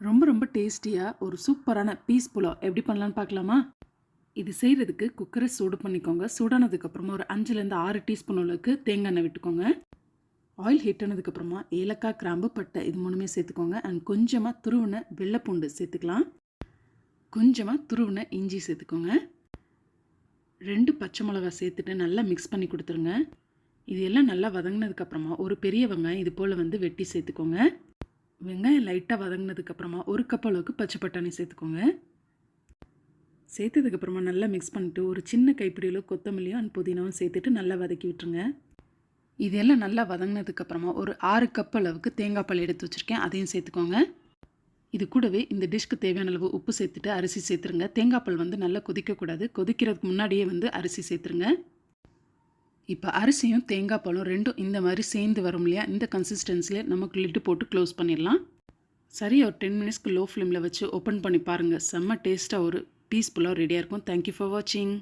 ரொம்ப ரொம்ப டேஸ்டியாக ஒரு சூப்பரான பீஸ் புலாவ் எப்படி பண்ணலான்னு பார்க்கலாமா? இது செய்கிறதுக்கு குக்கரை சூடு பண்ணிக்கோங்க. சூடானதுக்கப்புறமா ஒரு 5லேருந்து 6 டீஸ்பூன் அளவுக்கு தேங்காய் எண்ணெய் விட்டுக்கோங்க. ஆயில் ஹீட் ஆனதுக்கப்புறமா ஏலக்காய், கிராம்பு, பட்டை இது மூணுமே சேர்த்துக்கோங்க. அண்ட் கொஞ்சமாக துருவின வெள்ளைப்பூண்டு சேர்த்துக்கலாம். கொஞ்சமாக துருவின இஞ்சி சேர்த்துக்கோங்க. 2 பச்சை மிளகா சேர்த்துட்டு நல்லா மிக்ஸ் பண்ணி கொடுத்துருங்க. இது எல்லாம் நல்லா வதங்கினதுக்கப்புறமா ஒரு பெரிய வெங்காயம் இது போல் வெட்டி சேர்த்துக்கோங்க. வெங்காயம் லைட்டாக வதங்கினதுக்கப்புறமா 1 கப் அளவுக்கு பச்சை பட்டாணி சேர்த்துக்கோங்க. சேர்த்ததுக்கப்புறமா நல்லா மிக்ஸ் பண்ணிவிட்டு ஒரு சின்ன கைப்பிடியில் கொத்தமல்லியும் அண்ட் புதினாவும் சேர்த்துட்டு நல்லா வதக்கி விட்டுருங்க. இதெல்லாம் நல்லா வதங்கினதுக்கப்புறமா ஒரு 6 கப் அளவுக்கு தேங்காய் பால் எடுத்து வச்சுருக்கேன், அதையும் சேர்த்துக்கோங்க. இது கூடவே இந்த டிஷ்க்கு தேவையான அளவு உப்பு சேர்த்துட்டு அரிசி சேர்த்துருங்க. தேங்காய் பால் நல்லா கொதிக்கக்கூடாது, கொதிக்கிறதுக்கு முன்னாடியே அரிசி சேர்த்துருங்க. இப்போ அரிசியும் தேங்காய் பாலும் ரெண்டும் இந்த மாதிரி சேர்ந்து வரும் இல்லையா, இந்த கன்சிஸ்டன்சியில் நமக்கு லிட்டு போட்டு க்ளோஸ் பண்ணிடலாம். சரியாக ஒரு 10 மினிட்ஸ்க்கு லோ ஃப்ளேமில் வச்சு ஓப்பன் பண்ணி பாருங்கள். செம்ம டேஸ்ட்டாக ஒரு பீஸ் புலாவ் ரெடியாக இருக்கும். தேங்க்யூ ஃபார் வாட்சிங்.